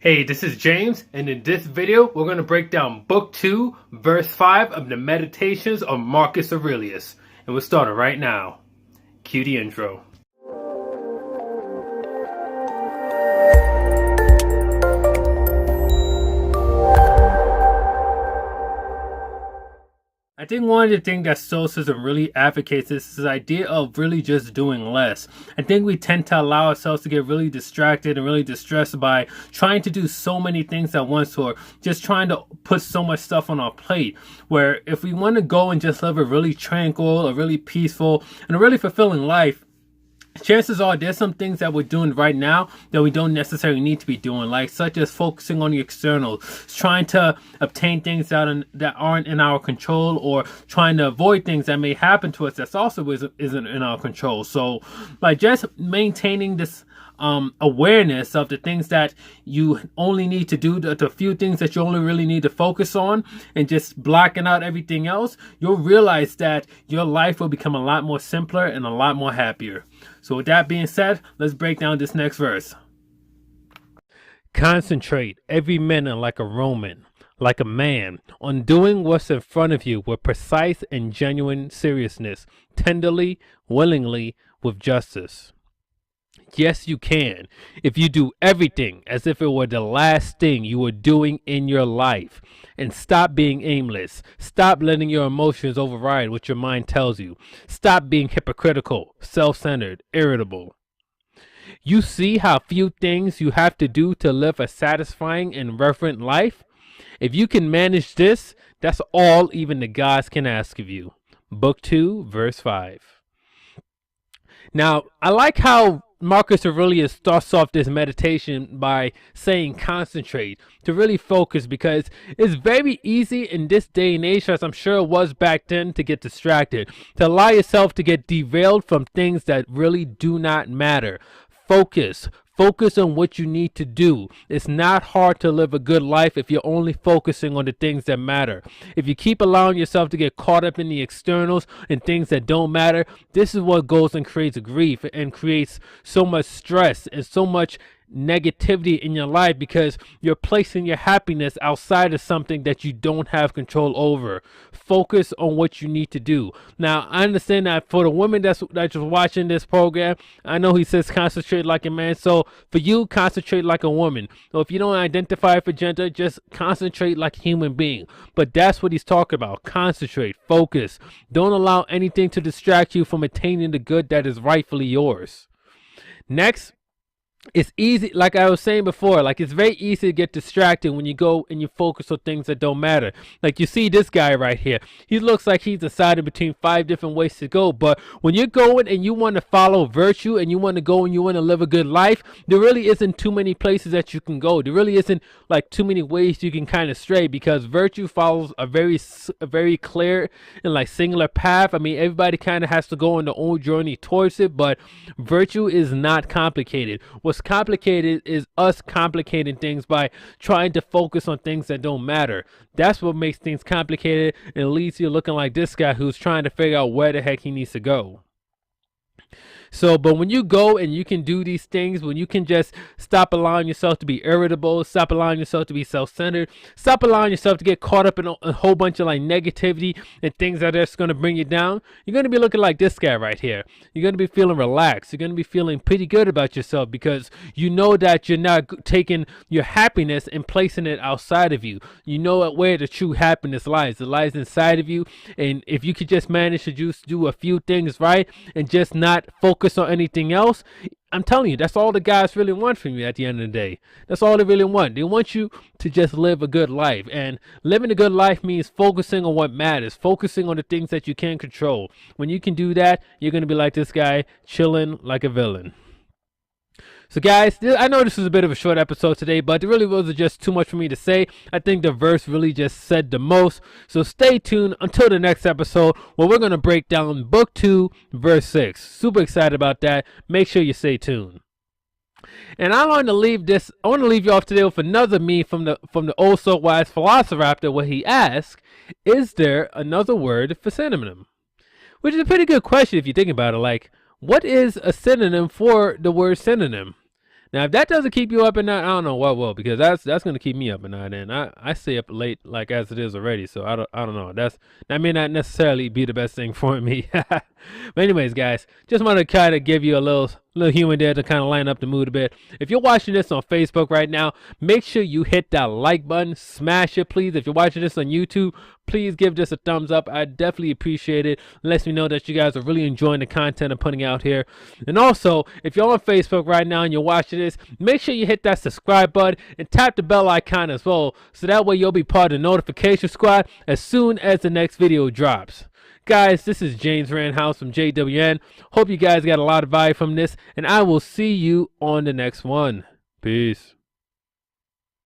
Hey, this is James, and in this video, we're going to break down Book 2, Verse 5 of the Meditations of Marcus Aurelius. And we're starting right now. Cue the intro. I think one of the things that Stoicism really advocates is this idea of really just doing less. I think we tend to allow ourselves to get really distracted and really distressed by trying to do so many things at once, or just trying to put so much stuff on our plate, where if we want to go and just live a really tranquil, a really peaceful, and a really fulfilling life, chances are there's some things that we're doing right now that we don't necessarily need to be doing, like such as focusing on the externals, trying to obtain things that aren't in our control, or trying to avoid things that may happen to us that's also isn't in our control. So by just maintaining this awareness of the things that you only need to do, the few things that you only really need to focus on, and just blocking out everything else, you'll realize that your life will become a lot more simpler and a lot more happier. So with that being said, let's break down this next verse. Concentrate every minute like a Roman, like a man, on doing what's in front of you with precise and genuine seriousness, tenderly, willingly, with justice. Yes, you can, if you do everything as if it were the last thing you were doing in your life. And stop being aimless. Stop letting your emotions override what your mind tells you. Stop being hypocritical, self-centered, irritable. You see how few things you have to do to live a satisfying and reverent life? If you can manage this, that's all even the gods can ask of you. Book 2, verse 5. Now, I like how Marcus Aurelius starts off this meditation by saying concentrate, to really focus, because it's very easy in this day and age, as I'm sure it was back then, to get distracted, to allow yourself to get derailed from things that really do not matter. Focus on what you need to do. It's not hard to live a good life if you're only focusing on the things that matter. If you keep allowing yourself to get caught up in the externals and things that don't matter, this is what goes and creates grief and creates so much stress and so much negativity in your life, because you're placing your happiness outside of something that you don't have control over. Focus on what you need to do. Now, I understand that for the women that's watching this program, I know he says concentrate like a man, so for you, concentrate like a woman. So if you don't identify for gender, just concentrate like a human being. But that's what he's talking about. Concentrate, focus. Don't allow anything to distract you from attaining the good that is rightfully yours. Next, it's easy, like I was saying before, like it's very easy to get distracted when you go and you focus on things that don't matter. Like you see this guy right here, he looks like he's decided between 5 different ways to go, but when you're going and you want to follow virtue and you want to go and you want to live a good life, there really isn't too many places that you can go. There really isn't like too many ways you can kind of stray, because virtue follows a very clear and like singular path. I mean, everybody kind of has to go on their own journey towards it, but virtue is not complicated. What's complicated is us complicating things by trying to focus on things that don't matter. That's what makes things complicated and leaves you looking like this guy who's trying to figure out where the heck he needs to go. So, but when you go and you can do these things, when you can just stop allowing yourself to be irritable, stop allowing yourself to be self-centered, stop allowing yourself to get caught up in a whole bunch of like negativity and things that are just going to bring you down, you're going to be looking like this guy right here. You're going to be feeling relaxed. You're going to be feeling pretty good about yourself, because you know that you're not taking your happiness and placing it outside of you. You know where the true happiness lies. It lies inside of you. And if you could just manage to just do a few things right and just not focus on anything else, I'm telling you, that's all the guys really want from you at the end of the day. That's all they really want. They want you to just live a good life. And living a good life means focusing on what matters, focusing on the things that you can control. When you can do that, you're going to be like this guy, chilling like a villain. So guys, I know this was a bit of a short episode today, but it really wasn't just too much for me to say. I think the verse really just said the most. So stay tuned until the next episode, where we're going to break down Book 2, verse 6. Super excited about that. Make sure you stay tuned. And I want to leave you off today with another meme from the oh so wise Velociraptor, where he asks, is there another word for synonym? Which is a pretty good question if you think about it. Like, what is a synonym for the word synonym? Now, if that doesn't keep you up at night, I don't know what will, because that's gonna keep me up at night, and I stay up late like as it is already. So I don't know. That may not necessarily be the best thing for me. But anyways, guys, just want to kind of give you a little humor there to kind of lighten up the mood a bit. If you're watching this on Facebook right now, make sure you hit that like button, smash it, please. If you're watching this on YouTube, please give this a thumbs up. I definitely appreciate it. It lets me know that you guys are really enjoying the content I'm putting out here. And also, if you're on Facebook right now and you're watching this, make sure you hit that subscribe button and tap the bell icon as well, so that way you'll be part of the notification squad as soon as the next video drops. Guys, this is James Randhouse from JWN. Hope you guys got a lot of value from this, and I will see you on the next one. Peace.